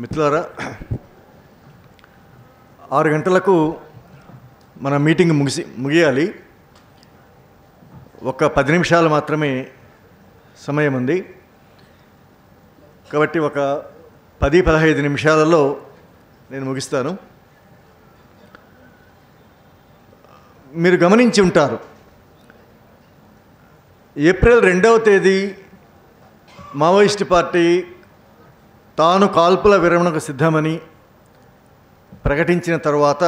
మిత్రులారా, 6 గంటలకు మన మీటింగ్ ముగియాలి. ఒక 10 నిమిషాలు మాత్రమే సమయం ఉంది. కాబట్టి ఒక 10-15 నిమిషాలలో నేను ముగిస్తాను. మీరు గమనించి ఉంటారు, ఏప్రిల్ 2వ తేదీ మావోయిస్టు పార్టీ తాను కాల్పుల విరమణకు సిద్ధమని ప్రకటించిన తర్వాత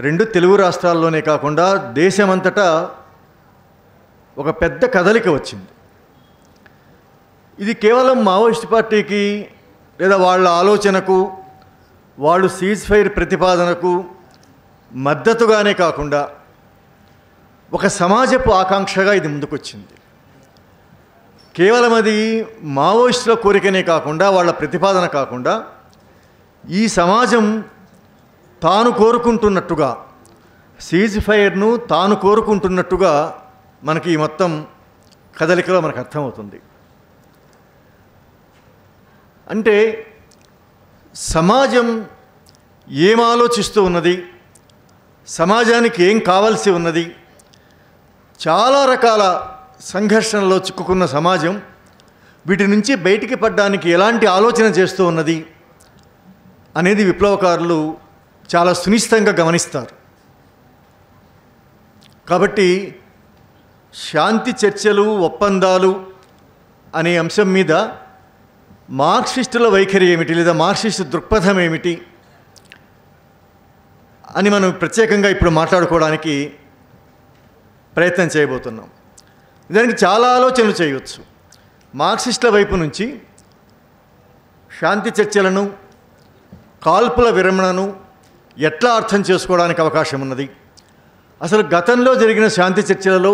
2 తెలుగు రాష్ట్రాల్లోనే కాకుండా దేశమంతటా ఒక పెద్ద కదలిక వచ్చింది. ఇది కేవలం మావోయిస్టు పార్టీకి లేదా వాళ్ళ ఆలోచనకు, వాళ్ళు సీజ్ ఫైర్ ప్రతిపాదనకు మద్దతుగానే కాకుండా ఒక సమాజపు ఆకాంక్షగా ఇది ముందుకొచ్చింది. కేవలం అది మావోయిస్టుల కోరికనే కాకుండా, వాళ్ళ ప్రతిపాదన కాకుండా, ఈ సమాజం తాను కోరుకుంటున్నట్టుగా, సీజ్ ఫైర్ను తాను కోరుకుంటున్నట్టుగా మనకి ఈ మొత్తం కదలికలో మనకు అర్థమవుతుంది. అంటే సమాజం ఏం ఆలోచిస్తూ ఉన్నది, సమాజానికి ఏం కావాల్సి ఉన్నది, చాలా రకాల సంఘర్షణలో చిక్కుకున్న సమాజం వీటి నుంచి బయటికి పడడానికి ఎలాంటి ఆలోచన చేస్తూ ఉన్నది అనేది విప్లవకారులు చాలా సునిశ్చితంగా గమనిస్తారు. కాబట్టి శాంతి చర్చలు, ఒప్పందాలు అనే అంశం మీద మార్క్సిస్టుల వైఖరి ఏమిటి, లేదా మార్క్సిస్టు దృక్పథం ఏమిటి అని మనం ప్రత్యేకంగా ఇప్పుడు మాట్లాడుకోవడానికి ప్రయత్నం చేయబోతున్నాం. దానికి చాలా ఆలోచనలు చేయవచ్చు. మార్క్సిస్టుల వైపు నుంచి శాంతి చర్చలను, కాల్పుల విరమణను ఎట్లా అర్థం చేసుకోవడానికి అవకాశం ఉన్నది, అసలు గతంలో జరిగిన శాంతి చర్చలలో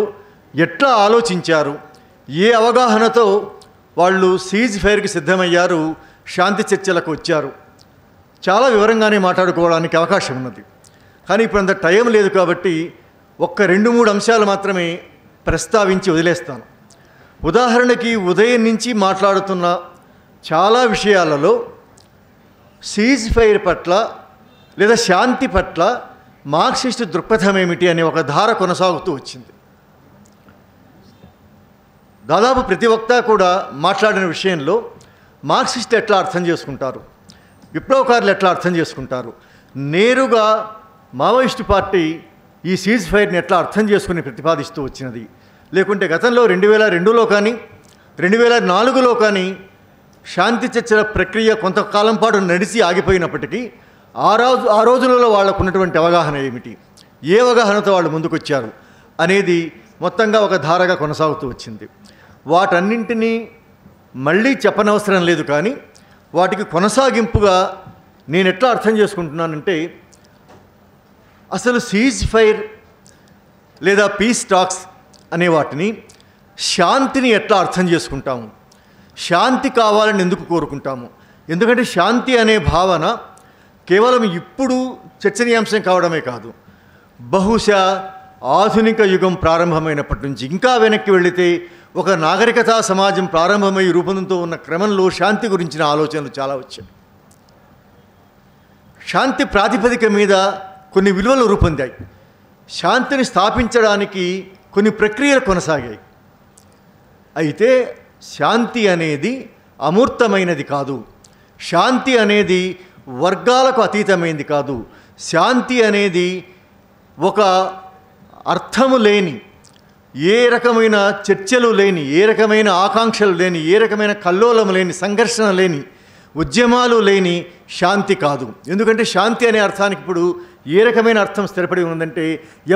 ఎట్లా ఆలోచించారు, ఏ అవగాహనతో వాళ్ళు సీజ్ ఫైర్కి సిద్ధమయ్యారు, శాంతి చర్చలకు వచ్చారు, చాలా వివరంగానే మాట్లాడుకోవడానికి అవకాశం ఉన్నది. కానీ ఇప్పుడు అంత టైం లేదు కాబట్టి ఒక్క 2-3 అంశాలు మాత్రమే ప్రస్తావించి వదిలేస్తాను. ఉదాహరణకి ఉదయం నుంచి మాట్లాడుతున్న చాలా విషయాలలో సీజ్ ఫైర్ పట్ల లేదా శాంతి పట్ల మార్క్సిస్టు దృక్పథం ఏమిటి అనే ఒక ధార కొనసాగుతూ వచ్చింది. దాదాపు ప్రతి వక్త కూడా మాట్లాడిన విషయంలో మార్క్సిస్టు ఎట్లా అర్థం చేసుకుంటారు, విప్లవకారులు ఎట్లా అర్థం చేసుకుంటారు, నేరుగా మావోయిస్టు పార్టీ ఈ సీజ్ ఫైర్ని ఎట్లా అర్థం చేసుకుని ప్రతిపాదిస్తూ వచ్చినది, లేకుంటే గతంలో 2002లో కానీ 2004లో కానీ శాంతి చర్చల ప్రక్రియ కొంతకాలం పాటు నడిచి ఆగిపోయినప్పటికీ ఆ రోజులలో వాళ్ళకు ఉన్నటువంటి అవగాహన ఏమిటి, ఏ అవగాహనతో వాళ్ళు ముందుకొచ్చారు అనేది మొత్తంగా ఒక ధారగా కొనసాగుతూ వచ్చింది. వాటన్నింటినీ మళ్ళీ చెప్పనవసరం లేదు. కానీ వాటికి కొనసాగింపుగా నేను ఎట్లా అర్థం చేసుకుంటున్నానంటే, అసలు సీజ్ ఫైర్ లేదా పీస్ టాక్స్ అనే వాటిని, శాంతిని ఎట్లా అర్థం చేసుకుంటాము, శాంతి కావాలని ఎందుకు కోరుకుంటాము. ఎందుకంటే శాంతి అనే భావన కేవలం ఇప్పుడు చర్చనీయాంశం కావడమే కాదు, బహుశా ఆధునిక యుగం ప్రారంభమైనప్పటి నుంచి ఇంకా వెనక్కి వెళితే ఒక నాగరికతా సమాజం ప్రారంభమై రూపొందుతూ ఉన్న క్రమంలో శాంతి గురించిన ఆలోచనలు చాలా వచ్చాయి. శాంతి ప్రాతిపదిక మీద కొన్ని విలువలు రూపొందాయి. శాంతిని స్థాపించడానికి కొన్ని ప్రక్రియలు కొనసాగాయి. అయితే శాంతి అనేది అమూర్తమైనది కాదు, శాంతి అనేది వర్గాలకు అతీతమైనది కాదు, శాంతి అనేది ఒక అర్థము లేని, ఏ రకమైన చర్చలు లేని, ఏ రకమైన ఆకాంక్షలు లేని, ఏ రకమైన కల్లోలం లేని, సంఘర్షణ లేని, ఉద్యమాలు లేని శాంతి కాదు. ఎందుకంటే శాంతి అనే అర్థానికి ఇప్పుడు ఏ రకమైన అర్థం స్థిరపడి ఉందంటే,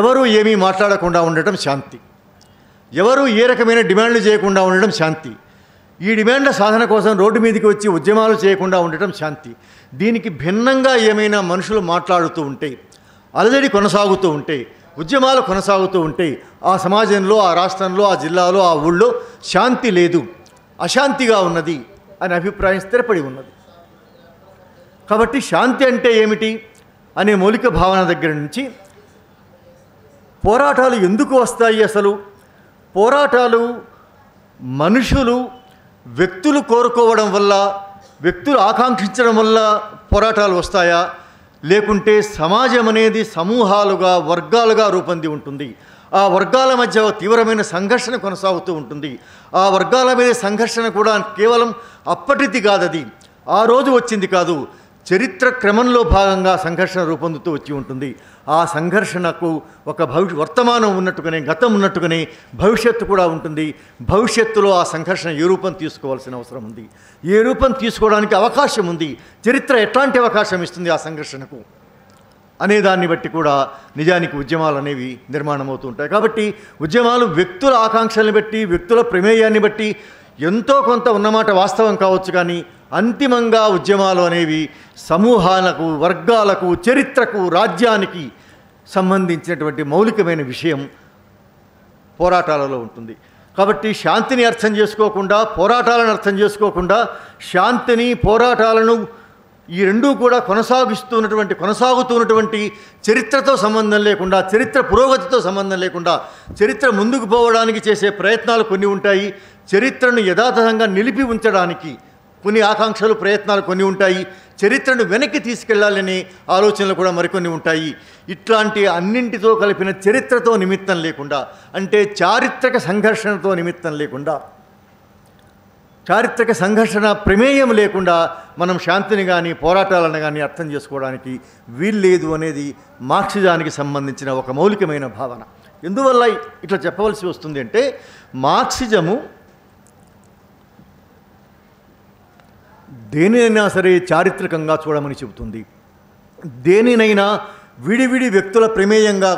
ఎవరూ ఏమీ మాట్లాడకుండా ఉండటం శాంతి, ఎవరూ ఏ రకమైన డిమాండ్లు చేయకుండా ఉండడం శాంతి, ఈ డిమాండ్ల సాధన కోసం రోడ్డు మీదకి వచ్చి ఉద్యమాలు చేయకుండా ఉండటం శాంతి. దీనికి భిన్నంగా ఏమైనా మనుషులు మాట్లాడుతూ ఉంటే, అలజడి కొనసాగుతూ ఉంటే, ఉద్యమాలు కొనసాగుతూ ఉంటే, ఆ సమాజంలో, ఆ రాష్ట్రంలో, ఆ జిల్లాలో, ఆ ఊళ్ళో శాంతి లేదు, అశాంతిగా ఉన్నది అనే అభిప్రాయం స్థిరపడి ఉన్నది. కాబట్టి శాంతి అంటే ఏమిటి అనే మౌలిక భావన దగ్గర నుంచి పోరాటాలు ఎందుకు వస్తాయి, అసలు పోరాటాలు మనుషులు వ్యక్తులు కోరుకోవడం వల్ల వ్యక్తులు ఆకాంక్షించడం వల్ల పోరాటాలు వస్తాయా, లేకుంటే సమాజం అనేది సమూహాలుగా వర్గాలుగా రూపొంది ఉంటుంది. ఆ వర్గాల మధ్య తీవ్రమైన సంఘర్షణ కొనసాగుతూ ఉంటుంది. ఆ వర్గాల మీద సంఘర్షణ కూడా కేవలం అప్పటిది కాదది, ఆ రోజు వచ్చింది కాదు, చరిత్ర క్రమంలో భాగంగా సంఘర్షణ రూపొందుతూ వచ్చి ఉంటుంది. ఆ సంఘర్షణకు ఒక వర్తమానం ఉన్నట్టుగానే, గతం ఉన్నట్టుగానే భవిష్యత్తు కూడా ఉంటుంది. భవిష్యత్తులో ఆ సంఘర్షణ ఏ రూపం తీసుకోవాల్సిన అవసరం ఉంది, ఏ రూపం తీసుకోవడానికి అవకాశం ఉంది, చరిత్ర ఎట్లాంటి అవకాశం ఇస్తుంది ఆ సంఘర్షణకు అనే దాన్ని బట్టి కూడా నిజానికి ఉద్యమాలు అనేవి నిర్మాణం అవుతూ ఉంటాయి. కాబట్టి ఉద్యమాలు వ్యక్తుల ఆకాంక్షల్ని బట్టి, వ్యక్తుల ప్రమేయాన్ని బట్టి ఎంతో కొంత ఉన్నమాట వాస్తవం కావచ్చు, కానీ అంతిమంగా ఉద్యమాలు అనేవి సమూహాలకు, వర్గాలకు, చరిత్రకు, రాజ్యానికి సంబంధించినటువంటి మౌలికమైన విషయం పోరాటాలలో ఉంటుంది. కాబట్టి శాంతిని అర్థం చేసుకోకుండా, పోరాటాలను అర్థం చేసుకోకుండా, శాంతిని, పోరాటాలను ఈ రెండూ కూడా కొనసాగుతున్నటువంటి చరిత్రతో సంబంధం లేకుండా, చరిత్ర పురోగతితో సంబంధం లేకుండా, చరిత్ర ముందుకు పోవడానికి చేసే ప్రయత్నాలు కొన్ని ఉంటాయి. చరిత్రను యథాతథంగా నిలిపి ఉంచడానికి కొన్ని ఆకాంక్షలు, ప్రయత్నాలు కొన్ని ఉంటాయి. చరిత్రను వెనక్కి తీసుకెళ్లాలనే ఆలోచనలు కూడా మరికొన్ని ఉంటాయి. ఇట్లాంటి అన్నింటితో కలిపిన చరిత్రతో నిమిత్తం లేకుండా, అంటే చారిత్రక సంఘర్షణతో నిమిత్తం లేకుండా, చారిత్రక సంఘర్షణ ప్రమేయం లేకుండా మనం శాంతిని కానీ, పోరాటాలను కానీ అర్థం చేసుకోవడానికి వీల్లేదు అనేది మార్క్సిజానికి సంబంధించిన ఒక మౌలికమైన భావన. ఎందువల్ల ఇట్లా చెప్పవలసి వస్తుంది అంటే, మార్క్సిజము దేనినైనా సరే చారిత్రకంగా చూడమని చెబుతుంది. దేనినైనా విడివిడి వ్యక్తుల ప్రమేయంగా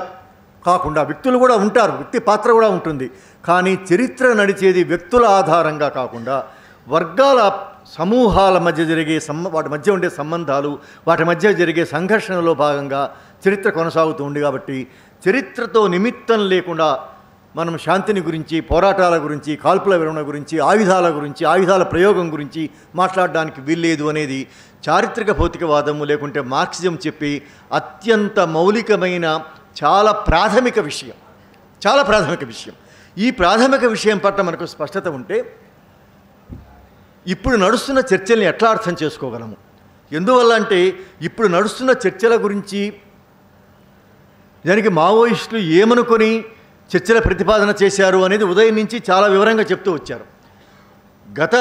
కాకుండా, వ్యక్తులు కూడా ఉంటారు, వ్యక్తి పాత్ర కూడా ఉంటుంది, కానీ చరిత్ర నడిచేది వ్యక్తుల ఆధారంగా కాకుండా వర్గాల, సమూహాల మధ్య జరిగే వాటి మధ్య ఉండే సంబంధాలు, వాటి మధ్య జరిగే సంఘర్షణలో భాగంగా చరిత్ర కొనసాగుతూ ఉంది. కాబట్టి చరిత్రతో నిమిత్తం లేకుండా మనం శాంతిని గురించి, పోరాటాల గురించి, కాల్పుల విరమణ గురించి, ఆయుధాల గురించి, ఆయుధాల ప్రయోగం గురించి మాట్లాడడానికి వీల్లేదు అనేది చారిత్రక భౌతికవాదము, లేకుంటే మార్క్సిజం చెప్పి అత్యంత మౌలికమైన చాలా ప్రాథమిక విషయం. ఈ ప్రాథమిక విషయం పట్ల మనకు స్పష్టత ఉంటే ఇప్పుడు నడుస్తున్న చర్చల్ని ఎట్లా అర్థం చేసుకోగలము? ఎందువల్ల అంటే, ఇప్పుడు నడుస్తున్న చర్చల గురించి దానికి మావోయిస్టులు ఏమనుకొని చర్చల ప్రతిపాదన చేశారు అనేది ఉదయం నుంచి చాలా వివరంగా చెప్తూ వచ్చారు. గత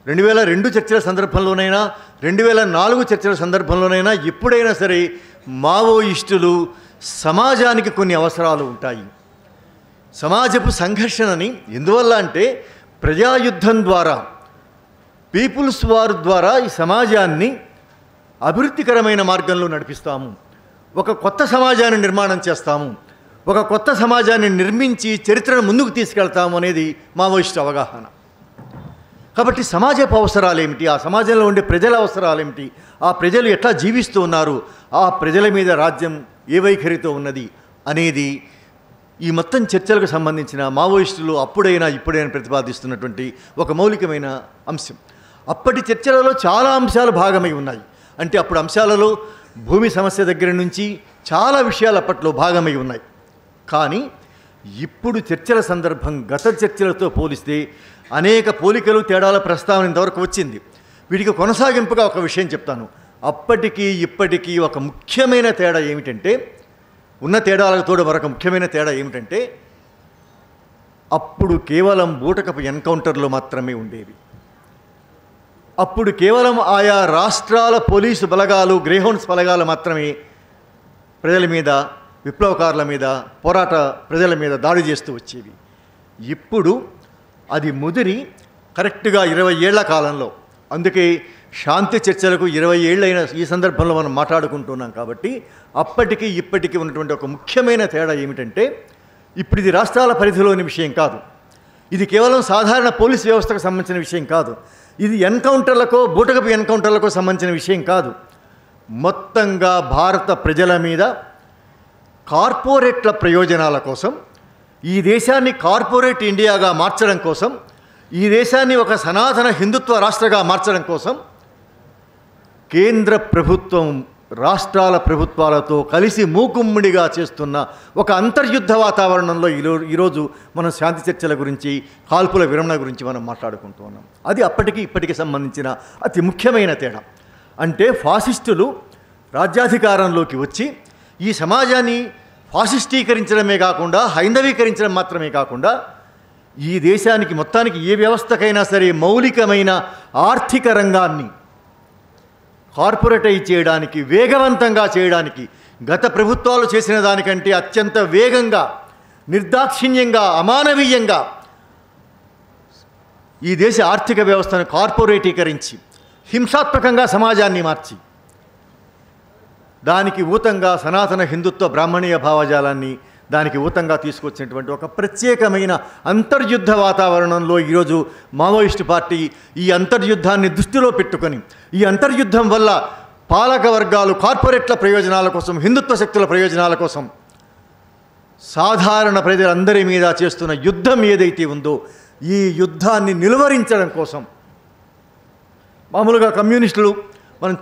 2002 చర్చల సందర్భంలోనైనా, 2004 చర్చల సందర్భంలోనైనా, ఎప్పుడైనా సరే మావోయిస్టులు సమాజానికి కొన్ని అవసరాలు ఉంటాయి, సమాజపు సంఘర్షణని, ఎందువల్ల అంటే ప్రజాయుద్ధం ద్వారా, పీపుల్స్ వార్ ద్వారా ఈ సమాజాన్ని అభివృద్ధికరమైన మార్గంలో నడిపిస్తాము, ఒక కొత్త సమాజాన్ని నిర్మాణం చేస్తాము, ఒక కొత్త సమాజాన్ని నిర్మించి చరిత్రను ముందుకు తీసుకెళ్తాము అనేది మావోయిస్టు అవగాహన. కాబట్టి సమాజపు అవసరాలు ఏమిటి, ఆ సమాజంలో ఉండే ప్రజల అవసరాలు ఏమిటి, ఆ ప్రజలు ఎట్లా జీవిస్తూ ఉన్నారు, ఆ ప్రజల మీద రాజ్యం ఏ వైఖరితో ఉన్నది అనేది ఈ మొత్తం చర్చలకు సంబంధించిన మావోయిస్టులు అప్పుడైనా ఇప్పుడైనా ప్రతిపాదిస్తున్నటువంటి ఒక మౌలికమైన అంశం. అప్పటి చర్చలలో చాలా అంశాలు భాగమై ఉన్నాయి. అంటే అప్పుడు అంశాలలో భూమి సమస్య దగ్గర నుంచి చాలా విషయాలు అప్పట్లో భాగమై ఉన్నాయి. కానీ ఇప్పుడు చర్చల సందర్భం గత చర్చలతో పోలిస్తే అనేక పోలికలు, తేడాల ప్రస్తావన ఇంతవరకు వచ్చింది. వీటికి కొనసాగింపుగా ఒక విషయం చెప్తాను. అప్పటికి ఇప్పటికీ ఒక ముఖ్యమైన తేడా ఏమిటంటే, ఉన్న తేడాలకు తోడు మరొక ముఖ్యమైన తేడా ఏమిటంటే, అప్పుడు కేవలం బూటకపు ఎన్కౌంటర్లు మాత్రమే ఉండేవి. అప్పుడు కేవలం ఆయా రాష్ట్రాల పోలీసు బలగాలు, గ్రేహౌండ్స్ బలగాలు మాత్రమే ప్రజల మీద, విప్లవకారుల మీద, పోరాట ప్రజల మీద దాడి చేస్తూ వచ్చేవి. ఇప్పుడు అది ముదిరి కరెక్ట్గా 20 ఏళ్ల కాలంలో, అందుకే శాంతి చర్చలకు 20 ఏళ్ళైన ఈ సందర్భంలో మనం మాట్లాడుకుంటున్నాం. కాబట్టి అప్పటికి ఇప్పటికీ ఉన్నటువంటి ఒక ముఖ్యమైన తేడా ఏమిటంటే, ఇప్పుడు ఇది రాష్ట్రాల పరిధిలోని విషయం కాదు, ఇది కేవలం సాధారణ పోలీస్ వ్యవస్థకు సంబంధించిన విషయం కాదు, ఇది ఎన్కౌంటర్లకో, బూటకపు ఎన్కౌంటర్లకో సంబంధించిన విషయం కాదు. మొత్తంగా భారత ప్రజల మీద కార్పొరేట్ల ప్రయోజనాల కోసం, ఈ దేశాన్ని కార్పొరేట్ ఇండియాగా మార్చడం కోసం, ఈ దేశాన్ని ఒక సనాతన హిందుత్వ రాష్ట్రంగా మార్చడం కోసం కేంద్ర ప్రభుత్వం రాష్ట్రాల ప్రభుత్వాలతో కలిసి మూకుమ్మడిగా చేస్తున్న ఒక అంతర్యుద్ధ వాతావరణంలో ఈరోజు మనం శాంతి చర్చల గురించి, కాల్పుల విరమణ గురించి మనం మాట్లాడుకుంటూ ఉన్నాం. అది అప్పటికి ఇప్పటికి సంబంధించిన అతి ముఖ్యమైన తేడా. అంటే ఫాసిస్టులు రాజ్యాధికారంలోకి వచ్చి ఈ సమాజాన్ని ఫాసిస్టీకరించడమే కాకుండా, హైందవీకరించడం మాత్రమే కాకుండా, ఈ దేశానికి మొత్తానికి ఏ వ్యవస్థకైనా సరే మౌలికమైన ఆర్థిక రంగాన్ని కార్పొరేటైజ్ చేయడానికి, వేగవంతంగా చేయడానికి గత ప్రభుత్వాలు చేసిన దానికంటే అత్యంత వేగంగా, నిర్దాక్షిణ్యంగా, అమానవీయంగా ఈ దేశ ఆర్థిక వ్యవస్థను కార్పొరేటీకరించి హింసాత్మకంగా సమాజాన్ని మార్చి దానికి ఊతంగా సనాతన హిందుత్వ బ్రాహ్మణీయ భావజాలాన్ని దానికి ఊతంగా తీసుకొచ్చినటువంటి ఒక ప్రత్యేకమైన అంతర్యుద్ధ వాతావరణంలో ఈరోజు మావోయిస్టు పార్టీ ఈ అంతర్యుద్ధాన్ని దృష్టిలో పెట్టుకొని, ఈ అంతర్యుద్ధం వల్ల పాలక వర్గాలు కార్పొరేట్ల ప్రయోజనాల కోసం, హిందుత్వ శక్తుల ప్రయోజనాల కోసం సాధారణ ప్రజలందరి మీద చేస్తున్న యుద్ధం ఏదైతే ఉందో ఈ యుద్ధాన్ని నిలువరించడం కోసం, మామూలుగా కమ్యూనిస్టులు మనం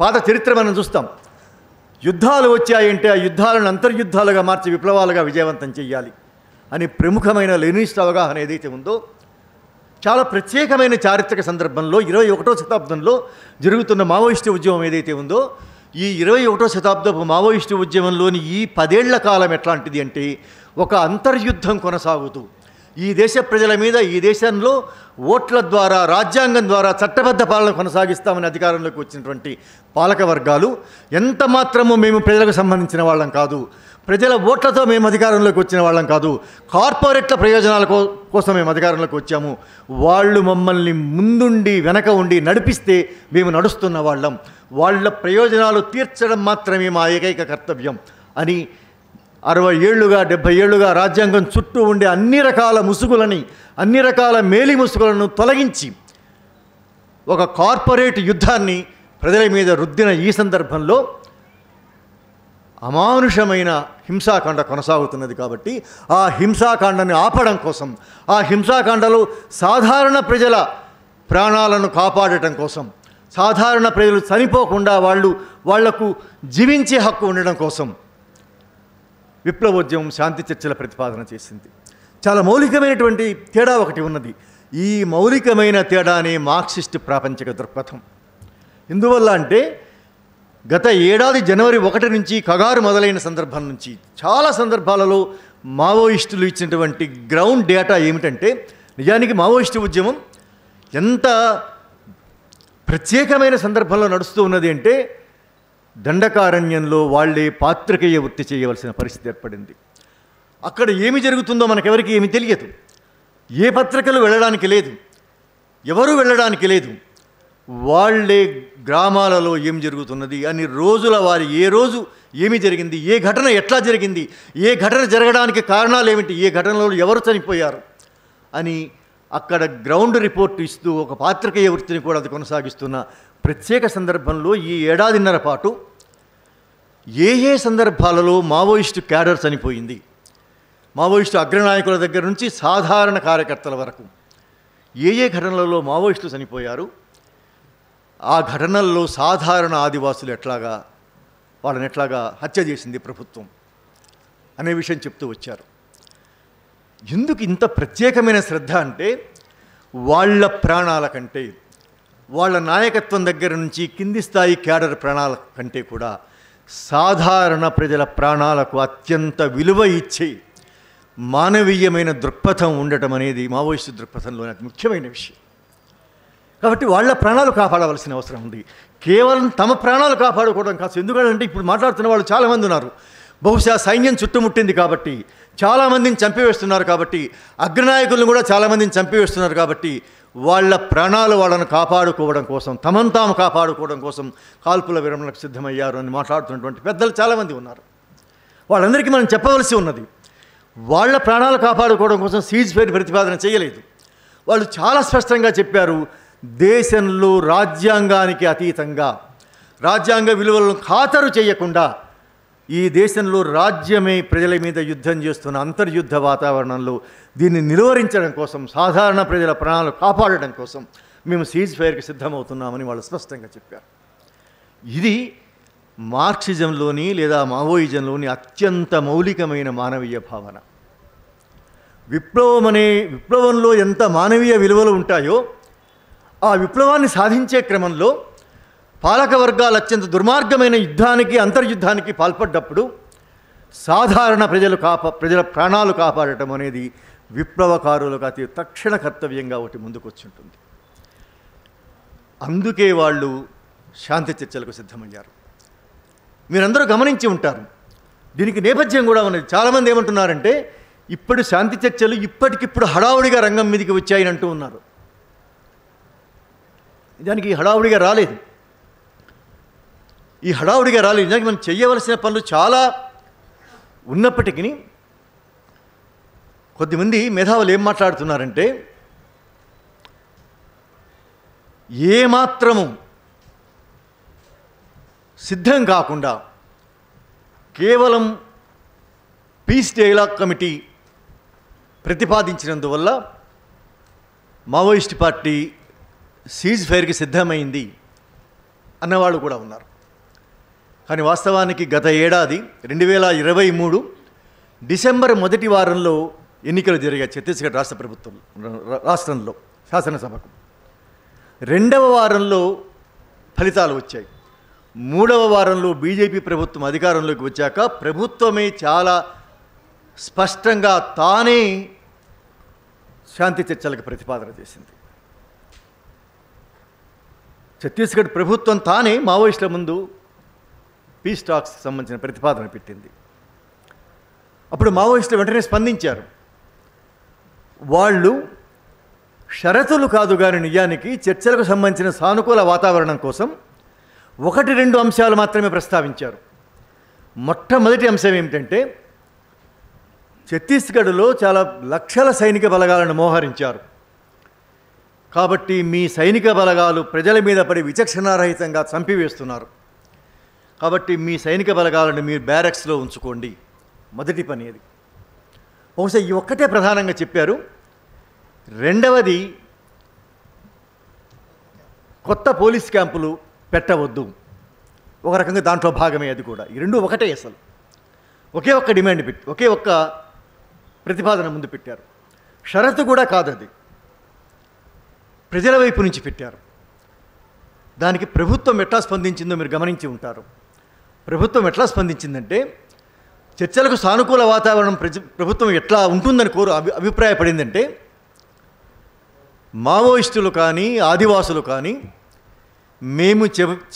పాత చరిత్ర మనం చూస్తాం, యుద్ధాలు వచ్చాయంటే ఆ యుద్ధాలను అంతర్యుద్ధాలుగా మార్చి విప్లవాలుగా విజయవంతం చేయాలి అని ప్రముఖమైన లెనినిస్ట్ అవగాహన ఏదైతే ఉందో, చాలా ప్రత్యేకమైన చారిత్రక సందర్భంలో 21వ శతాబ్దంలో జరుగుతున్న మావోయిస్టు ఉద్యమం ఏదైతే ఉందో, ఈ 21వ శతాబ్దపు మావోయిస్టు ఉద్యమంలోని ఈ 10 ఏళ్ల కాలం ఎట్లాంటిది అంటే ఒక అంతర్యుద్ధం కొనసాగుతూ ఈ దేశ ప్రజల మీద, ఈ దేశంలో ఓట్ల ద్వారా, రాజ్యాంగం ద్వారా చట్టబద్ధ పాలన కొనసాగిస్తామని అధికారంలోకి వచ్చినటువంటి పాలక వర్గాలు ఎంత మాత్రమూ మేము ప్రజలకు సంబంధించిన వాళ్ళం కాదు, ప్రజల ఓట్లతో మేము అధికారంలోకి వచ్చిన వాళ్ళం కాదు, కార్పొరేట్ల ప్రయోజనాల కోసం మేము అధికారంలోకి వచ్చాము, వాళ్ళు మమ్మల్ని ముందుండి వెనక ఉండి నడిపిస్తే మేము నడుస్తున్న వాళ్ళం, వాళ్ళ ప్రయోజనాలు తీర్చడం మాత్రమే మా ఏకైక కర్తవ్యం అని 60 ఏళ్లుగా 70 ఏళ్లుగా రాజ్యాంగం చుట్టూ ఉండే అన్ని రకాల ముసుగులని, అన్ని రకాల మేలి ముసుగులను తొలగించి ఒక కార్పొరేట్ యుద్ధాన్ని ప్రజల మీద రుద్దిన ఈ సందర్భంలో అమానుషమైన హింసాకాండ కొనసాగుతున్నది. కాబట్టి ఆ హింసాకాండని ఆపడం కోసం, ఆ హింసాకాండలో సాధారణ ప్రజల ప్రాణాలను కాపాడటం కోసం, సాధారణ ప్రజలు చనిపోకుండా వాళ్లకు జీవించే హక్కు ఉండడం కోసం విప్లవోద్యమం శాంతి చర్చల ప్రతిపాదన చేసింది. చాలా మౌలికమైనటువంటి తేడా ఒకటి ఉన్నది. ఈ మౌలికమైన తేడానే మార్క్సిస్ట్ ప్రాపంచిక దృక్పథం. ఎందువల్ల అంటే గత ఏడాది జనవరి 1 నుంచి కగారు మొదలైన సందర్భం నుంచి చాలా సందర్భాలలో మావోయిస్టులు ఇచ్చినటువంటి గ్రౌండ్ డేటా ఏమిటంటే, నిజానికి మావోయిస్టు ఉద్యమం ఎంత ప్రత్యేకమైన సందర్భంలో నడుస్తూ ఉన్నది అంటే దండకారణ్యంలో వాళ్ళే పాత్రికేయ వృత్తి చేయవలసిన పరిస్థితి ఏర్పడింది. అక్కడ ఏమి జరుగుతుందో మనకెవరికి ఏమి తెలియదు, ఏ పత్రికలు వెళ్ళడానికి లేదు, ఎవరు వెళ్ళడానికి లేదు, వాళ్ళే గ్రామాలలో ఏం జరుగుతున్నది అని రోజుల వారి ఏ రోజు ఏమి జరిగింది, ఏ ఘటన ఎట్లా జరిగింది, ఏ ఘటన జరగడానికి కారణాలు ఏమిటి, ఏ ఘటనలో ఎవరు చనిపోయారు అని అక్కడ గ్రౌండ్ రిపోర్ట్ ఇస్తూ ఒక పాత్రికేయ వృత్తిని కూడా అది కొనసాగిస్తున్న ప్రత్యేక సందర్భంలో ఈ ఏడాదిన్నర పాటు ఏ సందర్భాలలో మావోయిస్టు క్యాడర్ చనిపోయింది, మావోయిస్టు అగ్రనాయకుల దగ్గర నుంచి సాధారణ కార్యకర్తల వరకు ఏ ఘటనలలో మావోయిస్టులు చనిపోయారు, ఆ ఘటనల్లో సాధారణ ఆదివాసులు వాళ్ళని ఎట్లాగా హత్య చేసింది ప్రభుత్వం అనే విషయం చెప్తూ వచ్చారు. ఎందుకు ఇంత ప్రత్యేకమైన శ్రద్ధ అంటే వాళ్ళ ప్రాణాల కంటే, వాళ్ళ నాయకత్వం దగ్గర నుంచి కింది స్థాయి క్యాడర్ ప్రాణాల కంటే కూడా సాధారణ ప్రజల ప్రాణాలకు అత్యంత విలువ ఇచ్చే మానవీయమైన దృక్పథం ఉండటం అనేది మావోయిస్టు దృక్పథంలోని అతి ముఖ్యమైన విషయం. కాబట్టి వాళ్ళ ప్రాణాలు కాపాడవలసిన అవసరం ఉంది. కేవలం తమ ప్రాణాలు కాపాడుకోవడం కాదు. ఎందుకంటే ఇప్పుడు మాట్లాడుతున్న వాళ్ళు చాలామంది ఉన్నారు. బహుశా సైన్యం చుట్టుముట్టింది కాబట్టి, చాలామందిని చంపివేస్తున్నారు కాబట్టి, అగ్రనాయకులను కూడా చాలామందిని చంపివేస్తున్నారు కాబట్టి వాళ్ళ ప్రాణాలు వాళ్ళను కాపాడుకోవడం కోసం, తమను తాము కాపాడుకోవడం కోసం కాల్పుల విరమణకు సిద్ధమయ్యారు అని మాట్లాడుతున్నటువంటి పెద్దలు చాలామంది ఉన్నారు. వాళ్ళందరికీ మనం చెప్పవలసి ఉన్నది, వాళ్ళ ప్రాణాలు కాపాడుకోవడం కోసం సీజ్ ఫైర్ ప్రతిపాదన చేయలేదు. వాళ్ళు చాలా స్పష్టంగా చెప్పారు, దేశంలో రాజ్యాంగానికి అతీతంగా, రాజ్యాంగ విలువలను ఖాతరు చేయకుండా ఈ దేశంలో రాజ్యమే ప్రజల మీద యుద్ధం చేస్తున్న అంతర్యుద్ధ వాతావరణంలో దీన్ని నిలువరించడం కోసం, సాధారణ ప్రజల ప్రాణాలు కాపాడడం కోసం మేము సీజ్ ఫైర్కి సిద్ధమవుతున్నామని వాళ్ళు స్పష్టంగా చెప్పారు. ఇది మార్క్సిజంలోని లేదా మావోయిజంలోని అత్యంత మౌలికమైన మానవీయ భావన. విప్లవంలో ఎంత మానవీయ విలువలు ఉంటాయో ఆ విప్లవాన్ని సాధించే క్రమంలో పాలక వర్గాలు అత్యంత దుర్మార్గమైన యుద్ధానికి, అంతర్యుద్ధానికి పాల్పడ్డప్పుడు సాధారణ ప్రజల ప్రాణాలు కాపాడటం అనేది విప్లవకారులకు అతి తక్షణ కర్తవ్యంగా ఒకటి ముందుకొచ్చుంటుంది. అందుకే వాళ్ళు శాంతి చర్చలకు సిద్ధమయ్యారు. మీరందరూ గమనించి ఉంటారు. దీనికి నేపథ్యం కూడా ఉన్నది. చాలామంది ఏమంటున్నారంటే ఇప్పుడు శాంతి చర్చలు ఇప్పటికిప్పుడు హడావుడిగా రంగం మీదకి వచ్చాయని అంటూ ఉన్నారు. దానికి హడావుడిగా రాలేదు. ఈ హడావుడిగా రాలేదు. నిజానికి మనం చేయవలసిన పనులు చాలా ఉన్నప్పటికీ కొద్దిమంది మేధావులు ఏం మాట్లాడుతున్నారంటే ఏమాత్రము సిద్ధం కాకుండా కేవలం పీస్ డైలాగ్ కమిటీ ప్రతిపాదించినందువల్ల మావోయిస్ట్ పార్టీ సీజ్ ఫైర్కి సిద్ధమైంది అన్నవాళ్ళు కూడా ఉన్నారు. కానీ వాస్తవానికి గత ఏడాది 2023 డిసెంబర్ మొదటి వారంలో ఎన్నికలు జరిగాయి ఛత్తీస్గఢ్ రాష్ట్రంలో శాసనసభకు. రెండవ వారంలో ఫలితాలు వచ్చాయి. మూడవ వారంలో బీజేపీ ప్రభుత్వం అధికారంలోకి వచ్చాక ప్రభుత్వమే చాలా స్పష్టంగా తానే శాంతి చర్చలకు ప్రతిపాదన చేసింది. ఛత్తీస్గఢ్ ప్రభుత్వం తానే మావోయిస్టుల ముందు పీస్ టాక్స్కి సంబంధించిన ప్రతిపాదన పెట్టింది. అప్పుడు మావోయిస్టులు వెంటనే స్పందించారు. వాళ్ళు షరతులు కాదు కానీ నిజానికి చర్చలకు సంబంధించిన సానుకూల వాతావరణం కోసం 1-2 అంశాలు మాత్రమే ప్రస్తావించారు. మొట్టమొదటి అంశం ఏమిటంటే ఛత్తీస్గఢ్లో చాలా లక్షల సైనిక బలగాలను మోహరించారు. కాబట్టి మీ సైనిక బలగాలు ప్రజల మీద పడి విచక్షణారహితంగా చంపివేస్తున్నారు. కాబట్టి మీ సైనిక బలగాలను మీరు బ్యారక్స్లో ఉంచుకోండి. మొదటి పని అది. బహుశా ఈ ఒక్కటే ప్రధానంగా చెప్పారు. రెండవది కొత్త పోలీస్ క్యాంపులు పెట్టవద్దు. ఒక రకంగా దాంట్లో భాగమే అది కూడా. ఈ రెండు ఒకటే. అసలు ఒకే ఒక్క డిమాండ్ పెట్టి ఒకే ఒక్క ప్రతిపాదన ముందు పెట్టారు. షరతు కూడా కాదది, ప్రజల వైపు నుంచి పెట్టారు. దానికి ప్రభుత్వం ఎట్లా స్పందించిందో మీరు గమనించి ఉంటారు. ప్రభుత్వం ఎట్లా స్పందించిందంటే చర్చలకు సానుకూల వాతావరణం ప్రభుత్వం ఎట్లా ఉంటుందని అభిప్రాయపడిందంటే మావోయిస్టులు కానీ ఆదివాసులు కానీ మేము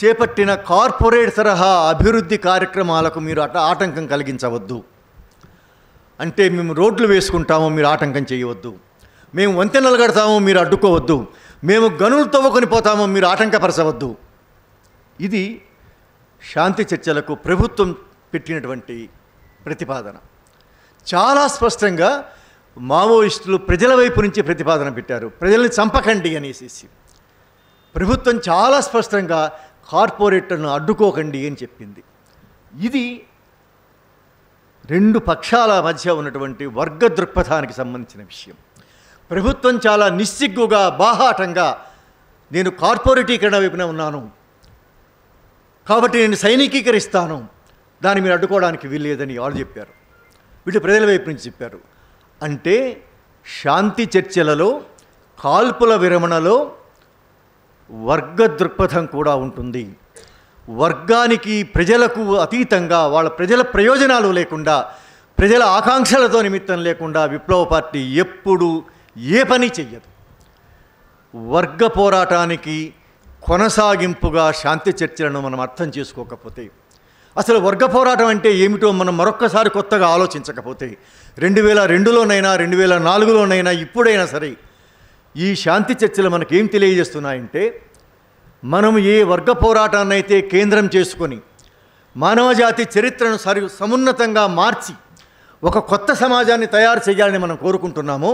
చేపట్టిన కార్పొరేట్ తరహా అభివృద్ధి కార్యక్రమాలకు మీరు ఆటంకం కలిగించవద్దు. అంటే మేము రోడ్లు వేసుకుంటాము, మీరు ఆటంకం చేయవద్దు. మేము వంతెనలు కడతాము, మీరు అడ్డుకోవద్దు. మేము గనులు తవ్వుకొని పోతాము, మీరు ఆటంకపరచవద్దు. ఇది శాంతి చర్చలకు ప్రభుత్వం పెట్టినటువంటి ప్రతిపాదన. చాలా స్పష్టంగా మావోయిస్టులు ప్రజల వైపు నుంచి ప్రతిపాదన పెట్టారు. ప్రజల్ని చంపకండి అనేసి ప్రభుత్వం చాలా స్పష్టంగా కార్పొరేట్లను అడ్డుకోకండి అని చెప్పింది. ఇది రెండు పక్షాల మధ్య ఉన్నటువంటి వర్గ దృక్పథానికి సంబంధించిన విషయం. ప్రభుత్వం చాలా నిస్సిగ్గుగా బాహాటంగా నేను కార్పొరేటీకరణ వైపున ఉన్నాను కాబట్టి నేను సైనికీకరిస్తాను, దాన్ని మీరు అడ్డుకోవడానికి వీల్లేదని వాళ్ళు చెప్పారు. వీళ్ళు ప్రజల వైపు నుంచి చెప్పారు. అంటే శాంతి చర్చలలో కాల్పుల విరమణలో వర్గ దృక్పథం కూడా ఉంటుంది. వర్గానికి ప్రజలకు అతీతంగా వాళ్ళ ప్రజల ప్రయోజనాలు లేకుండా ప్రజల ఆకాంక్షలతో నిమిత్తం లేకుండా విప్లవ పార్టీ ఎప్పుడు ఏ పని చెయ్యదు. వర్గ పోరాటానికి కొనసాగింపుగా శాంతి చర్చలను మనం అర్థం చేసుకోకపోతే, అసలు వర్గ పోరాటం అంటే ఏమిటో మనం మరొక్కసారి కొత్తగా ఆలోచించకపోతే 2002లోనైనా 2004లోనైనా ఇప్పుడైనా సరే ఈ శాంతి చర్చలు మనకేం తెలియజేస్తున్నాయంటే మనం ఏ వర్గ పోరాటాన్ని అయితే కేంద్రం చేసుకొని మానవజాతి చరిత్రను సమున్నతంగా మార్చి ఒక కొత్త సమాజాన్ని తయారు చేయాలని మనం కోరుకుంటున్నామో,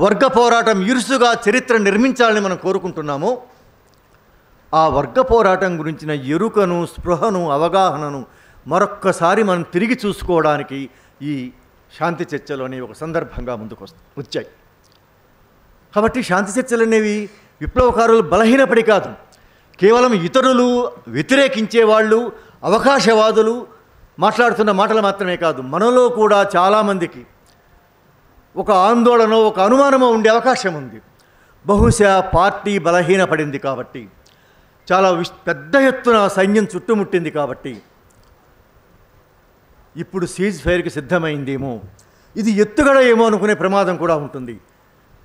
వర్గ పోరాటం ఇరుసుగా చరిత్ర నిర్మించాలని మనం కోరుకుంటున్నామో, ఆ వర్గ పోరాటం గురించిన ఎరుకను, స్పృహను, అవగాహనను మరొక్కసారి మనం తిరిగి చూసుకోవడానికి ఈ శాంతి చర్చలు అనేవి ఒక సందర్భంగా ముందుకు వచ్చాయి. కాబట్టి శాంతి చర్చలు అనేవి విప్లవకారులు బలహీనపడి కాదు, కేవలం ఇతరులు వ్యతిరేకించేవాళ్ళు అవకాశవాదులు మాట్లాడుతున్న మాటలు మాత్రమే కాదు, మనలో కూడా చాలామందికి ఒక ఆందోళన, ఒక అనుమానమో ఉండే అవకాశం ఉంది. బహుశా పార్టీ బలహీనపడింది కాబట్టి, చాలా పెద్ద ఎత్తున సైన్యం చుట్టుముట్టింది కాబట్టి ఇప్పుడు సీజ్ ఫైర్కి సిద్ధమైందేమో, ఇది ఎత్తుగడ ఏమో అనుకునే ప్రమాదం కూడా ఉంటుంది.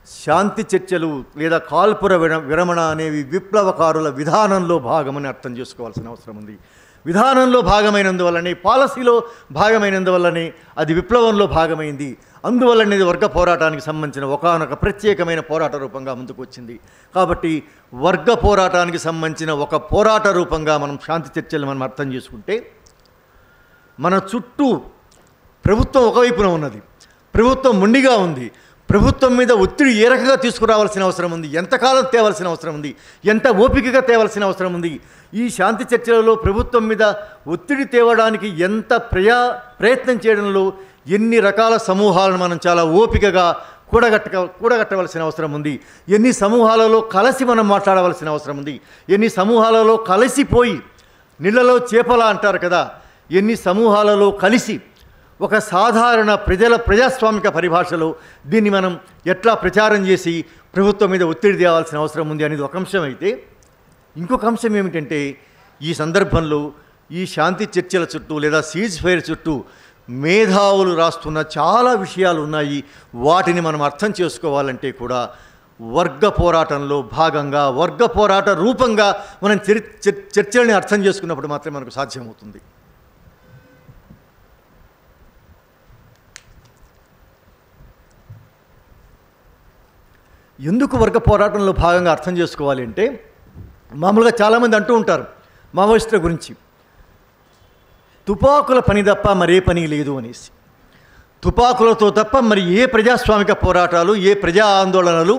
శాంతి చర్చలు లేదా కాల్పుర విరమణ అనేవి విప్లవకారుల విధానంలో భాగమని అర్థం చేసుకోవాల్సిన అవసరం ఉంది. విధానంలో భాగమైనందువల్లనే, పాలసీలో భాగమైనందువల్లనే అది విప్లవంలో భాగమైంది. అందువల్లనే ఇది వర్గ పోరాటానికి సంబంధించిన ఒకానొక ప్రత్యేకమైన పోరాట రూపంగా ముందుకు వచ్చింది. కాబట్టి వర్గ పోరాటానికి సంబంధించిన ఒక పోరాట రూపంగా మనం శాంతి చర్చలు మనం అర్థం చేసుకుంటే, మన చుట్టూ ప్రభుత్వం ఒకవైపున ఉన్నది, ప్రభుత్వం మొండిగా ఉంది, ప్రభుత్వం మీద ఒత్తిడి ఏ రకంగా తీసుకురావాల్సిన అవసరం ఉంది, ఎంతకాలం తేవాల్సిన అవసరం ఉంది, ఎంత ఓపికగా తేవాల్సిన అవసరం ఉంది. ఈ శాంతి చర్చలలో ప్రభుత్వం మీద ఒత్తిడి తేవడానికి ఎంత ప్రయత్నం చేయడంలో ఎన్ని రకాల సమూహాలను మనం చాలా ఓపికగా కూడగట్టవలసిన అవసరం ఉంది. ఎన్ని సమూహాలలో కలిసి మనం మాట్లాడవలసిన అవసరం ఉంది. ఎన్ని సమూహాలలో కలిసిపోయి, నీళ్ళలో చేపల అంటారు కదా, ఎన్ని సమూహాలలో కలిసి ఒక సాధారణ ప్రజాస్వామిక పరిభాషలో దీన్ని మనం ఎట్లా ప్రచారం చేసి ప్రభుత్వం మీద ఒత్తిడి తేవాల్సిన అవసరం ఉంది అనేది ఒక అంశం అయితే, ఇంకొక అంశం ఏమిటంటే, ఈ సందర్భంలో ఈ శాంతి చర్చల చుట్టూ లేదా సీజ్ ఫైర్ చుట్టూ మేధావులు రాస్తున్న చాలా విషయాలు ఉన్నాయి. వాటిని మనం అర్థం చేసుకోవాలంటే కూడా వర్గ పోరాటంలో భాగంగా, వర్గ పోరాట రూపంగా మనం చర్చల్ని అర్థం చేసుకున్నప్పుడు మాత్రమే మనకు సాధ్యమవుతుంది. ఎందుకు వర్గ పోరాటంలో భాగంగా అర్థం చేసుకోవాలి అంటే, మామూలుగా చాలామంది అంటూ ఉంటారు మావోయిస్టుల గురించి, తుపాకుల పని తప్ప మరే పని లేదు అనేసి. తుపాకులతో తప్ప మరి ఏ ప్రజాస్వామిక పోరాటాలు, ఏ ప్రజా ఆందోళనలు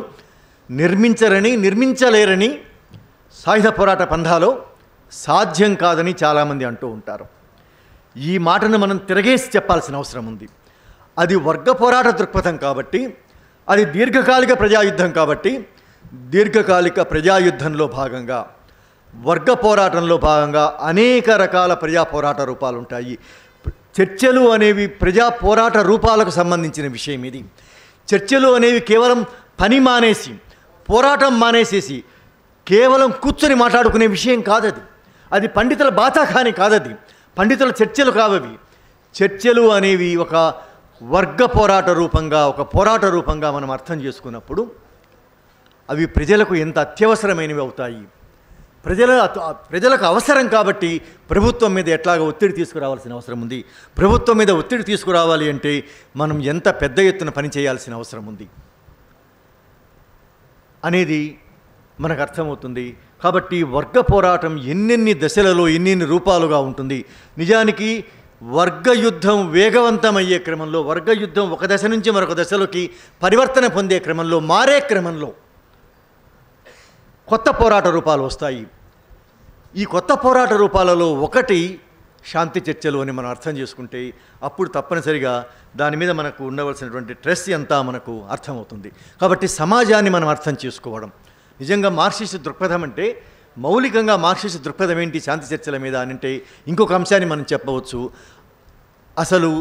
నిర్మించలేరని సాయుధ పోరాట పంథాలో సాధ్యం కాదని చాలామంది అంటూ ఉంటారు. ఈ మాటను మనం తిరగేసి చెప్పాల్సిన అవసరం ఉంది. అది వర్గ పోరాట దృక్పథం కాబట్టి, అది దీర్ఘకాలిక ప్రజాయుద్ధం కాబట్టి, దీర్ఘకాలిక ప్రజాయుద్ధంలో భాగంగా, వర్గ పోరాటంలో భాగంగా అనేక రకాల ప్రజా పోరాట రూపాలు ఉంటాయి. చర్చలు అనేవి ప్రజా పోరాట రూపాలకు సంబంధించిన విషయం. ఇది చర్చలు అనేవి కేవలం పని మానేసి, పోరాటం మానేసేసి కేవలం కూర్చొని మాట్లాడుకునే విషయం కాదది. అది పండితుల బాతాఖాని కాదది, పండితుల చర్చలు కావవి. చర్చలు అనేవి ఒక వర్గ పోరాట రూపంగా, ఒక పోరాట రూపంగా మనం అర్థం చేసుకున్నప్పుడు అవి ప్రజలకు ఎంత అత్యవసరమైనవి అవుతాయి. ప్రజలకు అవసరం కాబట్టి ప్రభుత్వం మీద ఎట్లాగ ఒత్తిడి తీసుకురావాల్సిన అవసరం ఉంది. ప్రభుత్వం మీద ఒత్తిడి తీసుకురావాలి అంటే మనం ఎంత పెద్ద ఎత్తున పని చేయాల్సిన అవసరం ఉంది అనేది మనకు అర్థమవుతుంది. కాబట్టి వర్గ పోరాటం ఎన్నెన్ని దశలలో, ఎన్నెన్ని రూపాలుగా ఉంటుంది. నిజానికి వర్గయుద్ధం వేగవంతమయ్యే క్రమంలో, వర్గయుద్ధం ఒక దశ నుంచి మరొక దశలోకి పరివర్తన పొందే క్రమంలో, మారే క్రమంలో కొత్త పోరాట రూపాలు వస్తాయి. ఈ కొత్త పోరాట రూపాలలో ఒకటి శాంతి చర్చలు అని మనం అర్థం చేసుకుంటే అప్పుడు తప్పనిసరిగా దాని మీద మనకు ఉండవలసినటువంటి స్ట్రెస్ అంతా మనకు అర్థమవుతుంది. కాబట్టి సమాజాన్ని మనం అర్థం చేసుకోవడం, నిజంగా మార్క్సిస్ట్ దృక్పథం అంటే, మౌలికంగా మార్క్సిస్ట్ దృక్పథం ఏంటి శాంతి చర్చల మీద అని అంటే, ఇంకొక అంశాన్ని మనం చెప్పవచ్చు. అసలు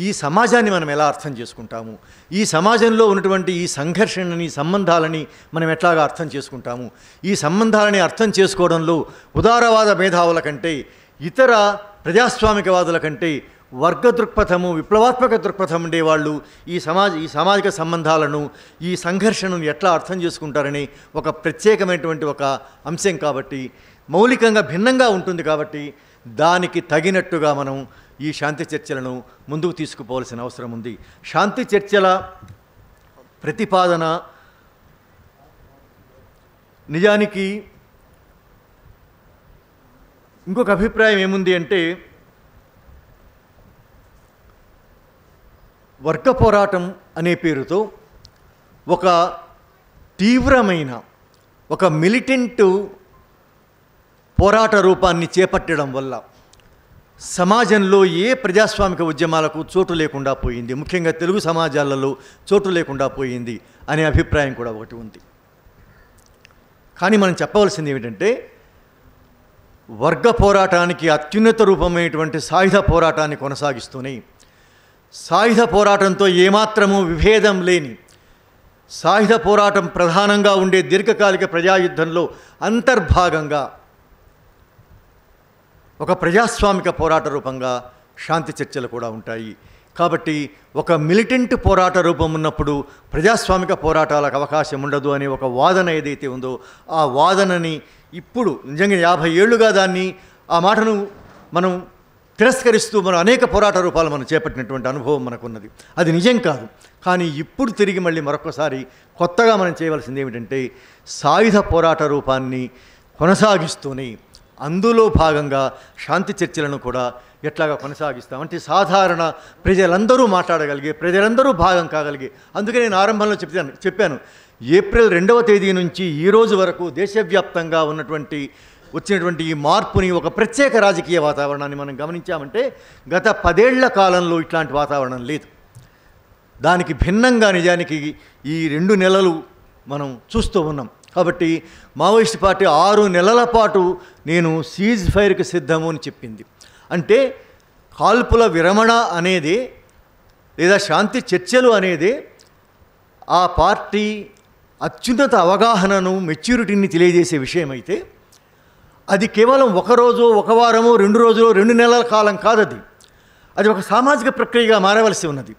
ఈ సమాజాన్ని మనం ఎలా అర్థం చేసుకుంటాము, ఈ సమాజంలో ఉన్నటువంటి ఈ సంఘర్షణని, సంబంధాలని మనం ఎట్లాగా అర్థం చేసుకుంటాము. ఈ సంబంధాలని అర్థం చేసుకోవడంలో ఉదారవాద మేధావుల కంటే, ఇతర ప్రజాస్వామికవాదుల కంటే వర్గ దృక్పథము, విప్లవాత్మక దృక్పథం ఉండేవాళ్ళు ఈ సామాజిక సంబంధాలను, ఈ సంఘర్షణను ఎట్లా అర్థం చేసుకుంటారని ఒక ప్రత్యేకమైనటువంటి ఒక అంశం కాబట్టి, మౌలికంగా భిన్నంగా ఉంటుంది కాబట్టి, దానికి తగినట్టుగా మనం ఈ శాంతి చర్చలను ముందుకు తీసుకుపోవాల్సిన అవసరం ఉంది. శాంతి చర్చల ప్రతిపాదన నిజానికి ఇంకొక అభిప్రాయం ఏముంది అంటే, వర్గ పోరాటం అనే పేరుతో ఒక తీవ్రమైన, ఒక మిలిటెంట్ పోరాట రూపాన్ని చేపట్టడం వల్ల సమాజంలో ఏ ప్రజాస్వామిక ఉద్యమాలకు చోటు లేకుండా పోయింది, ముఖ్యంగా తెలుగు సమాజాలలో చోటు లేకుండా పోయింది అనే అభిప్రాయం కూడా ఒకటి ఉంది. కానీ మనం చెప్పవలసింది ఏమిటంటే, వర్గ పోరాటానికి అత్యున్నత రూపమైనటువంటి సాయుధ పోరాటాన్ని కొనసాగిస్తూనే సాయుధ పోరాటంతో ఏమాత్రము విభేదం లేని సాయుధ పోరాటం ప్రధానంగా ఉండే దీర్ఘకాలిక ప్రజాయుద్ధంలో అంతర్భాగంగా ఒక ప్రజాస్వామిక పోరాట రూపంగా శాంతి చర్చలు కూడా ఉంటాయి. కాబట్టి ఒక మిలిటెంట్ పోరాట రూపం ఉన్నప్పుడు ప్రజాస్వామిక పోరాటాలకు అవకాశం ఉండదు అనే ఒక వాదన ఏదైతే ఉందో ఆ వాదనని ఇప్పుడు నిజంగా 50 ఏళ్లుగా ఆ మాటను మనం తిరస్కరిస్తూ మనం అనేక పోరాట రూపాలు మనం చేపట్టినటువంటి అనుభవం మనకున్నది. అది నిజం కాదు. కానీ ఇప్పుడు తిరిగి మళ్ళీ మరొకసారి కొత్తగా మనం చేయవలసింది ఏమిటంటే సాయుధ పోరాట రూపాన్ని కొనసాగిస్తూనే అందులో భాగంగా శాంతి చర్చలను కూడా ఎట్లాగా కొనసాగిస్తాం అంటే సాధారణ ప్రజలందరూ మాట్లాడగలిగే ప్రజలందరూ భాగం కాగలిగే. అందుకే నేను ఆరంభంలో చెప్పాను ఏప్రిల్ 2వ తేదీ నుంచి ఈ రోజు వరకు దేశవ్యాప్తంగా వచ్చినటువంటి ఈ మార్పుని ఒక ప్రత్యేక రాజకీయ వాతావరణాన్ని మనం గమనించామంటే గత 10 ఏళ్ల కాలంలో ఇట్లాంటి వాతావరణం లేదు. దానికి భిన్నంగా నిజానికి ఈ 2 నెలలు మనం చూస్తూ ఉన్నాం. కాబట్టి మావోయిస్ట్ పార్టీ 6 నెలల పాటు నేను సీజ్ ఫైర్కి సిద్ధము అని చెప్పింది. అంటే కాల్పుల విరమణ అనేది లేదా శాంతి చర్చలు అనేది ఆ పార్టీ అత్యున్నత అవగాహనను మెచ్యూరిటీని తెలియజేసే విషయం అయితే అది కేవలం ఒక రోజు ఒక వారము 2 రోజులు 2 నెలల కాలం కాదది. అది ఒక సామాజిక ప్రక్రియగా మారవలసి ఉన్నది.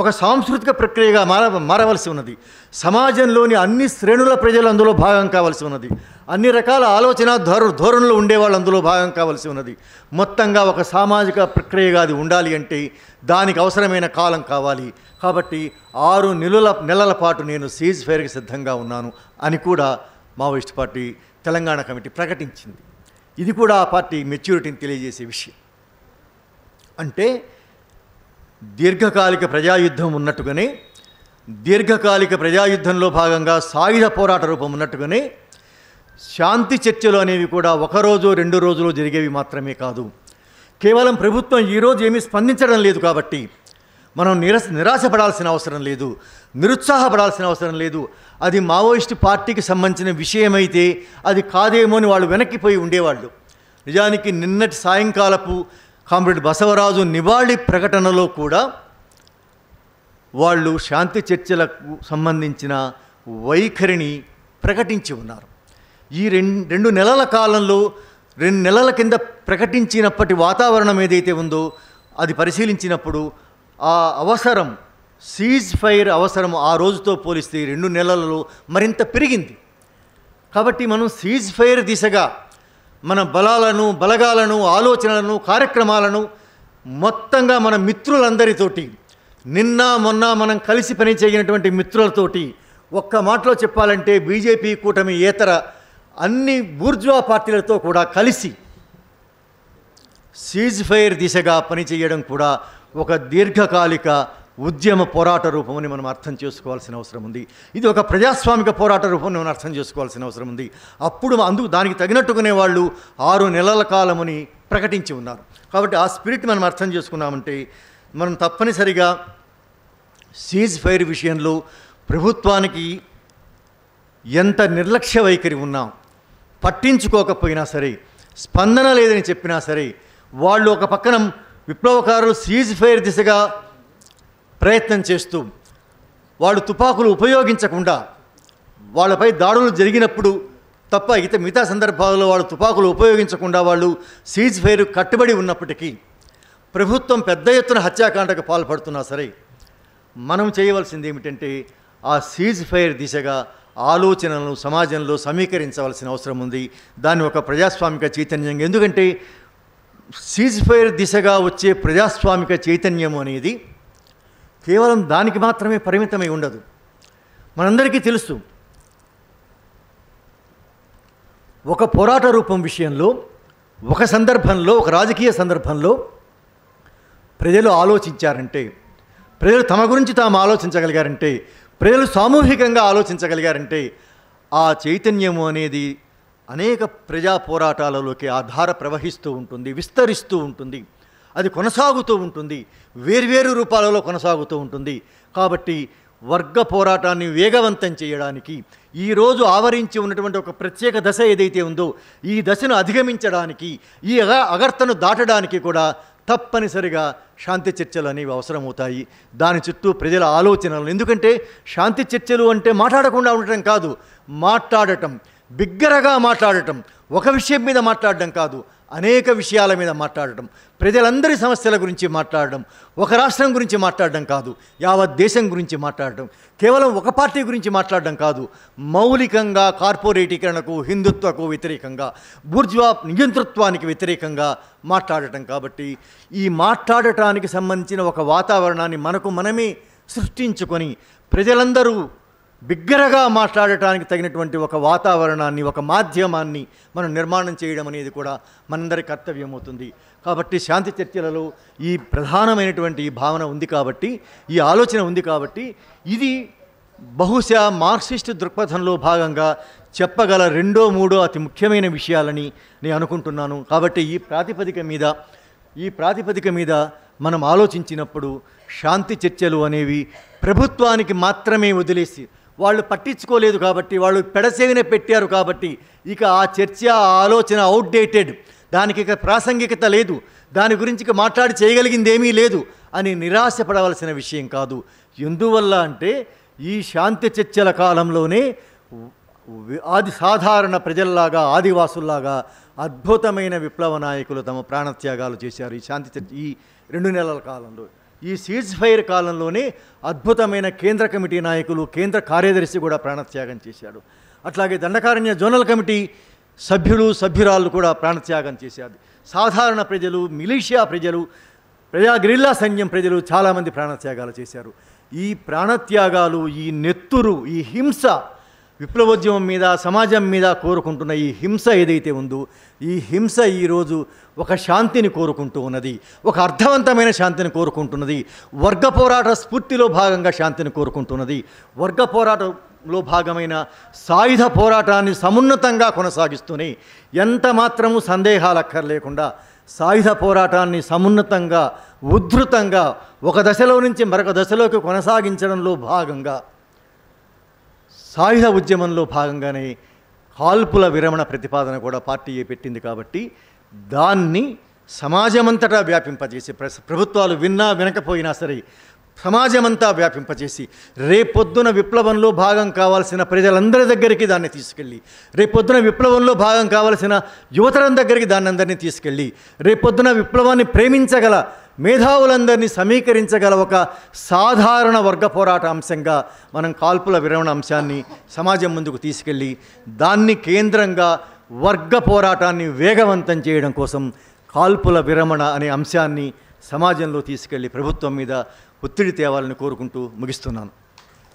ఒక సాంస్కృతిక ప్రక్రియగా మారవలసి ఉన్నది. సమాజంలోని అన్ని శ్రేణుల ప్రజలు అందులో భాగం కావాల్సి ఉన్నది. అన్ని రకాల ఆలోచన ధోరణులు ఉండేవాళ్ళు అందులో భాగం కావాల్సి ఉన్నది. మొత్తంగా ఒక సామాజిక ప్రక్రియగా అది ఉండాలి అంటే దానికి అవసరమైన కాలం కావాలి. కాబట్టి 6 నెలల పాటు నేను సీజ్ ఫైర్కి సిద్ధంగా ఉన్నాను అని కూడా మావోయిస్ట్ పార్టీ తెలంగాణ కమిటీ ప్రకటించింది. ఇది కూడా ఆ పార్టీ మెచ్యూరిటీని తెలియజేసే విషయం. అంటే దీర్ఘకాలిక ప్రజాయుద్ధం ఉన్నట్టుగానే దీర్ఘకాలిక ప్రజాయుద్ధంలో భాగంగా సాయుధ పోరాట రూపం ఉన్నట్టుగానే శాంతి చర్చలు అనేవి కూడా 1 రోజు 2 రోజులు జరిగేవి మాత్రమే కాదు. కేవలం ప్రభుత్వం ఈరోజు ఏమీ స్పందించడం లేదు కాబట్టి మనం నిరాశపడాల్సిన అవసరం లేదు, నిరుత్సాహపడాల్సిన అవసరం లేదు. అది మావోయిస్టు పార్టీకి సంబంధించిన విషయమైతే అది కాదేమో అని వాళ్ళు వెనక్కిపోయి ఉండేవాళ్ళు. నిజానికి నిన్నటి సాయంకాలపు కామ్రేడ్ బసవరాజు నివాళి ప్రకటనలో కూడా వాళ్ళు శాంతి చర్చలకు సంబంధించిన వైఖరిని ప్రకటించి ఉన్నారు. ఈ 2 నెలల కాలంలో 2 నెలల కింద ప్రకటించినప్పటి వాతావరణం ఏదైతే ఉందో అది పరిశీలించినప్పుడు ఆ అవసరం సీజ్ ఫైర్ అవసరం ఆ రోజుతో పోలిస్తే 2 నెలలలో మరింత పెరిగింది. కాబట్టి మనం సీజ్ ఫైర్ దిశగా మన బలగాలను ఆలోచనలను కార్యక్రమాలను మొత్తంగా మన మిత్రులందరితోటి నిన్న మొన్న మనం కలిసి పనిచేయనటువంటి మిత్రులతోటి ఒక్క మాటలో చెప్పాలంటే బీజేపీ కూటమి ఏతర అన్ని బూర్జువా పార్టీలతో కూడా కలిసి సీజ్ ఫైర్ దిశగా పనిచేయడం కూడా ఒక దీర్ఘకాలిక ఉద్యమ పోరాట రూపమని మనం అర్థం చేసుకోవాల్సిన అవసరం ఉంది. ఇది ఒక ప్రజాస్వామిక పోరాట రూపం మనం అర్థం చేసుకోవాల్సిన అవసరం ఉంది. అప్పుడు దానికి తగినట్టుగానే వాళ్ళు 6 నెలల కాలమని ప్రకటించి ఉన్నారు. కాబట్టి ఆ స్పిరిట్ మనం అర్థం చేసుకున్నామంటే మనం తప్పనిసరిగా సీజ్ ఫైర్ విషయంలో ప్రభుత్వానికి ఎంత నిర్లక్ష్య వైఖరి ఉన్నాం, పట్టించుకోకపోయినా సరే, స్పందన లేదని చెప్పినా సరే, వాళ్ళు ఒక పక్కన విప్లవకారులు సీజ్ ఫైర్ దిశగా ప్రయత్నం చేస్తూ వాళ్ళు తుపాకులు ఉపయోగించకుండా వాళ్ళపై దాడులు జరిగినప్పుడు తప్ప మిగతా సందర్భాల్లో వాళ్ళు తుపాకులు ఉపయోగించకుండా వాళ్ళు సీజ్ ఫైర్ కట్టుబడి ఉన్నప్పటికీ ప్రభుత్వం పెద్ద ఎత్తున హత్యాకాండకు పాల్పడుతున్నా సరే మనం చేయవలసింది ఏమిటంటే ఆ సీజ్ ఫైర్ దిశగా ఆలోచనలను సమాజంలో సమీకరించవలసిన అవసరం ఉంది. దాన్ని ఒక ప్రజాస్వామిక చైతన్యంగా, ఎందుకంటే సీజ్ ఫైర్ దిశగా వచ్చే ప్రజాస్వామిక చైతన్యం అనేది కేవలం దానికి మాత్రమే పరిమితమై ఉండదు. మనందరికీ తెలుసు ఒక పోరాట రూపం విషయంలో ఒక సందర్భంలో ఒక రాజకీయ సందర్భంలో ప్రజలు ఆలోచించారంటే, ప్రజలు తమ గురించి తాము ఆలోచించగలిగారంటే, ప్రజలు సామూహికంగా ఆలోచించగలిగారంటే ఆ చైతన్యము అనేది అనేక ప్రజా పోరాటాలలోకి ఆధార ప్రవహిస్తూ ఉంటుంది, విస్తరిస్తూ ఉంటుంది, అది కొనసాగుతూ ఉంటుంది, వేర్వేరు రూపాలలో కొనసాగుతూ ఉంటుంది. కాబట్టి వర్గ పోరాటాన్ని వేగవంతం చేయడానికి, ఈరోజు ఆవరించి ఉన్నటువంటి ఒక ప్రత్యేక దశ ఏదైతే ఉందో ఈ దశను అధిగమించడానికి, ఈ అగర్తను దాటడానికి కూడా తప్పనిసరిగా శాంతి చర్చలు అనేవి అవసరమవుతాయి. దాని చుట్టూ ప్రజల ఆలోచనలు, ఎందుకంటే శాంతి చర్చలు అంటే మాట్లాడకుండా ఉండటం కాదు, మాట్లాడటం, బిగ్గరగా మాట్లాడటం, ఒక విషయం మీద మాట్లాడడం కాదు, అనేక విషయాల మీద మాట్లాడటం, ప్రజలందరి సమస్యల గురించి మాట్లాడడం, ఒక రాష్ట్రం గురించి మాట్లాడడం కాదు, యావత్ దేశం గురించి మాట్లాడడం, కేవలం ఒక పార్టీ గురించి మాట్లాడడం కాదు, మౌలికంగా కార్పొరేటీకరణకు, హిందుత్వకు వ్యతిరేకంగా, బూర్జువా నియంతృత్వానికి వ్యతిరేకంగా మాట్లాడటం. కాబట్టి ఈ మాట్లాడటానికి సంబంధించిన ఒక వాతావరణాన్ని మనకు మనమే సృష్టించుకొని ప్రజలందరూ బిగ్గరగా మాట్లాడటానికి తగినటువంటి ఒక వాతావరణాన్ని, ఒక మాధ్యమాన్ని మనం నిర్మాణం చేయడం అనేది కూడా మనందరి కర్తవ్యం అవుతుంది. కాబట్టి శాంతి చర్చలలో ఈ ప్రధానమైనటువంటి ఈ భావన ఉంది కాబట్టి, ఈ ఆలోచన ఉంది కాబట్టి, ఇది బహుశా మార్క్సిస్ట్ దృక్పథంలో భాగంగా చెప్పగల రెండో మూడో అతి ముఖ్యమైన విషయాలని నేను అనుకుంటున్నాను. కాబట్టి ఈ ప్రాతిపదిక మీద మనం ఆలోచించినప్పుడు శాంతి చర్చలు అనేవి ప్రభుత్వానికి మాత్రమే వదిలేసి, వాళ్ళు పట్టించుకోలేదు కాబట్టి, వాళ్ళు పెడసేవిన పెట్టారు కాబట్టి, ఇక ఆ చర్చ, ఆ ఆలోచన అవుట్డేటెడ్, దానికి ఇక ప్రాసంగికత లేదు, దాని గురించి మాట్లాడి చేయగలిగింది ఏమీ లేదు అని నిరాశపడవలసిన విషయం కాదు. ఎందువల్ల అంటే ఈ శాంతి చర్చల కాలంలోనే సాధారణ ప్రజల్లాగా, ఆదివాసుల్లాగా అద్భుతమైన విప్లవ నాయకులు తమ ప్రాణత్యాగాలు చేశారు. ఈ శాంతి చర్చ ఈ 2 నెలల కాలంలో, ఈ సీజ్ ఫైర్ కాలంలోనే అద్భుతమైన కేంద్ర కమిటీ నాయకులు, కేంద్ర కార్యదర్శి కూడా ప్రాణత్యాగం చేశాడు. అట్లాగే దండకారణ్య జోనల్ కమిటీ సభ్యురాళ్ళు కూడా ప్రాణత్యాగం చేశారు. సాధారణ ప్రజలు, మిలీషియా ప్రజలు, ప్రజా గెరిల్లా సైన్యం ప్రజలు చాలామంది ప్రాణత్యాగాలు చేశారు. ఈ ప్రాణత్యాగాలు, ఈ నెత్తురు, ఈ హింస, విప్లవోద్యమం మీద, సమాజం మీద కోరుకుంటున్న ఈ హింస ఏదైతే ఉందో, ఈ హింస ఈరోజు ఒక శాంతిని కోరుకుంటూ ఉన్నది, ఒక అర్థవంతమైన శాంతిని కోరుకుంటున్నది, వర్గ పోరాట స్ఫూర్తిలో భాగంగా శాంతిని కోరుకుంటున్నది. వర్గ పోరాటంలో భాగమైన సాయుధ పోరాటాన్ని సమున్నతంగా కొనసాగిస్తూనే, ఎంత మాత్రము సందేహాలు అక్కర్లేకుండా సాయుధ పోరాటాన్ని సమున్నతంగా, ఉద్ధృతంగా ఒక దశలో నుంచి మరొక దశలోకి కొనసాగించడంలో భాగంగా, సాయుధ ఉద్యమంలో భాగంగానే కాల్పుల విరమణ ప్రతిపాదన కూడా పార్టీ పెట్టింది. కాబట్టి దాన్ని సమాజమంతటా వ్యాపింపజేసి, ప్రభుత్వాలు విన్నా వినకపోయినా సరే సమాజమంతా వ్యాపింపజేసి, రేపొద్దున విప్లవంలో భాగం కావాల్సిన ప్రజలందరి దగ్గరికి దాన్ని తీసుకెళ్ళి, రేపొద్దున విప్లవంలో భాగం కావాల్సిన యువతరం దగ్గరికి దాన్ని అందరినీ తీసుకెళ్ళి, రేపొద్దున విప్లవాన్ని ప్రేమించగల మేధావులందరినీ సమీకరించగల ఒక సాధారణ వర్గ పోరాట అంశంగా మనం కాల్పుల విరమణ అంశాన్ని సమాజం ముందుకు తీసుకెళ్ళి, దాన్ని కేంద్రంగా వర్గ పోరాటాన్ని వేగవంతం చేయడం కోసం కాల్పుల విరమణ అనే అంశాన్ని సమాజంలో తీసుకెళ్ళి ప్రభుత్వం మీద ఒత్తిడి తేవాలని కోరుకుంటూ ముగిస్తున్నాను.